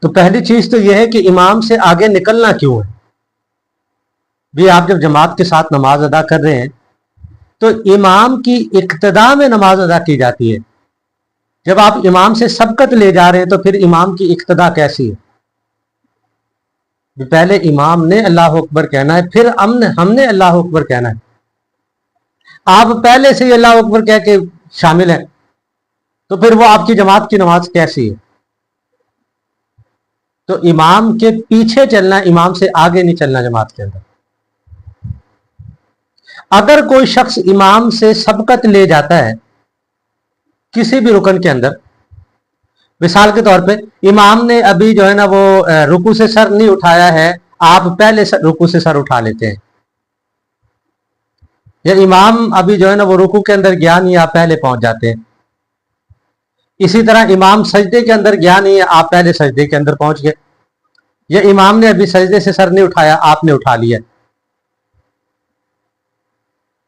تو پہلی چیز تو یہ ہے کہ امام سے آگے نکلنا کیوں ہے؟ بھی آپ جب جماعت کے ساتھ نماز ادا کر رہے ہیں تو امام کی اقتداء میں نماز ادا کی جاتی ہے. جب آپ امام سے سبقت لے جا رہے ہیں تو پھر امام کی اقتداء کیسی ہے؟ پہلے امام نے اللہ اکبر کہنا ہے، پھر ہم نے اللہ اکبر کہنا ہے. آپ پہلے سے ہی اللہ اکبر کہہ کے شامل ہیں تو پھر وہ آپ کی جماعت کی نماز کیسی ہے؟ تو امام کے پیچھے چلنا، امام سے آگے نہیں چلنا جماعت کے اندر. اگر کوئی شخص امام سے سبقت لے جاتا ہے کسی بھی رکن کے اندر، مثال کے طور پہ امام نے ابھی جو ہے نا وہ رکوع سے سر نہیں اٹھایا ہے، آپ پہلے رکوع سے سر اٹھا لیتے ہیں، یا امام ابھی جو ہے نا وہ رکوع کے اندر گیا نہیں، آپ پہلے پہنچ جاتے ہیں. اسی طرح امام سجدے کے اندر گیا نہیں ہے، آپ پہلے سجدے کے اندر پہنچ گئے، یا امام نے ابھی سجدے سے سر نہیں اٹھایا، آپ نے اٹھا لیا.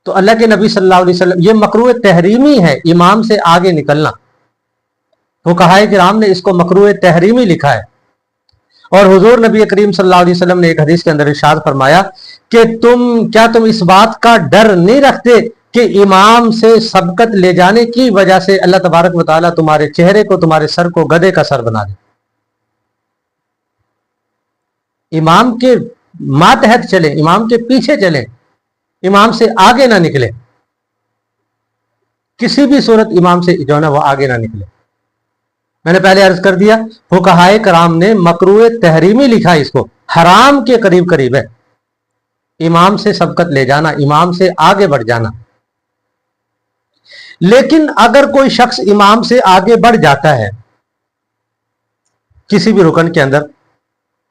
تو اللہ کے نبی صلی اللہ علیہ وسلم، یہ مکروہ تحریمی ہے امام سے آگے نکلنا. فقہائے کرام نے اس کو مکروہ تحریمی لکھا ہے. اور حضور نبی کریم صلی اللہ علیہ وسلم نے ایک حدیث کے اندر ارشاد فرمایا کہ تم اس بات کا ڈر نہیں رکھتے کہ امام سے سبقت لے جانے کی وجہ سے اللہ تبارک و تعالیٰ تمہارے چہرے کو، تمہارے سر کو گدھے کا سر بنا دے. امام کے ماتحت چلیں، امام کے پیچھے چلیں، امام سے آگے نہ نکلے، کسی بھی صورت امام سے جو ہے نا وہ آگے نہ نکلے. میں نے پہلے عرض کر دیا فقہائے کرام نے مکروہ تحریمی لکھا، اس کو حرام کے قریب قریب ہے امام سے سبقت لے جانا، امام سے آگے بڑھ جانا. لیکن اگر کوئی شخص امام سے آگے بڑھ جاتا ہے کسی بھی رکن کے اندر،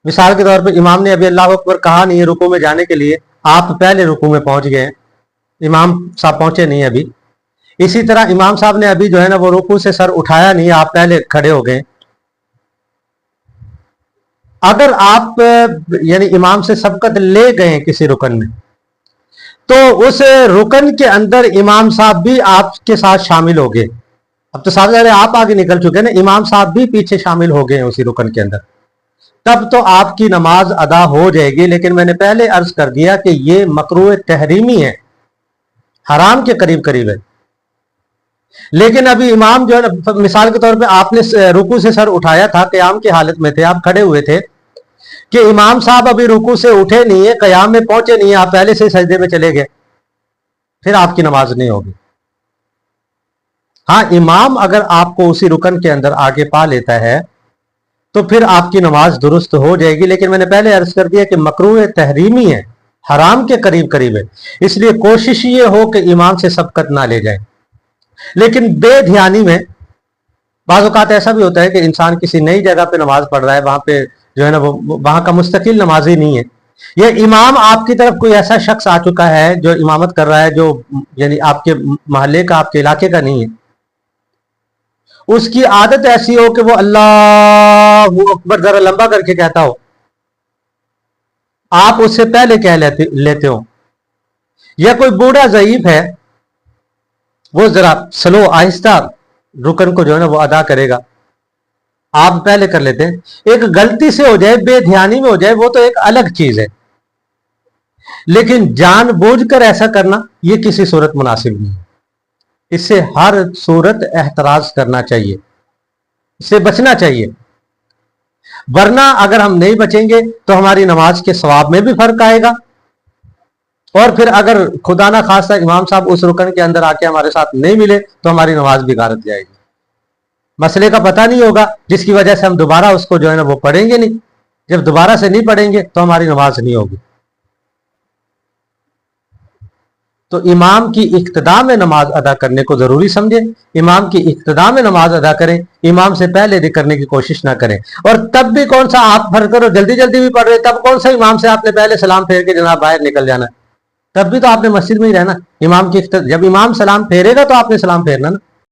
مثال کے طور پہ امام نے ابھی اللہ اکبر کہا نہیں ہے رکوع میں جانے کے لیے، آپ پہلے رکوع میں پہنچ گئے، امام صاحب پہنچے نہیں ابھی. اسی طرح امام صاحب نے ابھی جو ہے نا وہ رکوع سے سر اٹھایا نہیں، آپ پہلے کھڑے ہو گئے. اگر آپ یعنی امام سے سبقت لے گئے کسی رکن میں، تو اس رکن کے اندر امام صاحب بھی آپ کے ساتھ شامل ہو گئے. اب تو صاحب آپ آگے نکل چکے نا، امام صاحب بھی پیچھے شامل ہو گئے اسی رکن کے اندر، تب تو آپ کی نماز ادا ہو جائے گی. لیکن میں نے پہلے عرض کر دیا کہ یہ مکروہ تحریمی ہے، حرام کے قریب قریب ہے. لیکن ابھی امام جو ہے مثال کے طور پہ آپ نے رکوع سے سر اٹھایا تھا، قیام کی حالت میں تھے، آپ کھڑے ہوئے تھے کہ امام صاحب ابھی رکوع سے اٹھے نہیں ہے، قیام میں پہنچے نہیں ہے، آپ پہلے سے سجدے میں چلے گئے، پھر آپ کی نماز نہیں ہوگی. ہاں امام اگر آپ کو اسی رکن کے اندر آگے پا لیتا ہے تو پھر آپ کی نماز درست ہو جائے گی. لیکن میں نے پہلے عرض کر دیا کہ مکروہ تحریمی ہے، حرام کے قریب قریب ہے، اس لیے کوشش یہ ہو کہ امام سے سبقت نہ لے جائے. لیکن بے دھیانی میں بعض اوقات ایسا بھی ہوتا ہے کہ انسان کسی نئی جگہ پہ نماز پڑھ رہا ہے، وہاں پہ جو ہے نا وہ وہاں کا مستقل نمازی نہیں ہے، یا امام آپ کی طرف کوئی ایسا شخص آ چکا ہے جو امامت کر رہا ہے، جو یعنی آپ کے محلے کا، آپ کے علاقے کا نہیں ہے. اس کی عادت ایسی ہو کہ وہ اللہ اکبر ذرا لمبا کر کے کہتا ہو، آپ اس سے پہلے کہہ لیتے ہو. یا کوئی بوڑھا ضعیف ہے، وہ ذرا سلو آہستہ رکن کو جو ہے نا وہ ادا کرے گا، آپ پہلے کر لیتے ہیں. ایک غلطی سے ہو جائے، بے دھیانی میں ہو جائے، وہ تو ایک الگ چیز ہے، لیکن جان بوجھ کر ایسا کرنا یہ کسی صورت مناسب نہیں ہے. اس سے ہر صورت احتراز کرنا چاہیے، اس سے بچنا چاہیے، ورنہ اگر ہم نہیں بچیں گے تو ہماری نماز کے ثواب میں بھی فرق آئے گا، اور پھر اگر خدا نہ خواستہ امام صاحب اس رکن کے اندر آ کے ہمارے ساتھ نہیں ملے تو ہماری نماز بھی غارت جائے گی. مسئلے کا پتہ نہیں ہوگا جس کی وجہ سے ہم دوبارہ اس کو جو ہے نا وہ پڑھیں گے نہیں. جب دوبارہ سے نہیں پڑھیں گے تو ہماری نماز نہیں ہوگی. تو امام کی اقتداء میں نماز ادا کرنے کو ضروری سمجھیں، امام کی اقتداء میں نماز ادا کریں، امام سے پہلے کرنے کی کوشش نہ کریں. اور تب بھی کون سا آپ فرض کرو جلدی جلدی بھی پڑھ رہے، تب کون سا امام سے آپ نے پہلے سلام پھیر کے جناب باہر نکل جانا ہے؟ تب بھی تو آپ نے مسجد میں ہی رہنا. امام کی جب امام سلام پھیرے گا تو آپ نے سلام پھیرنا نا.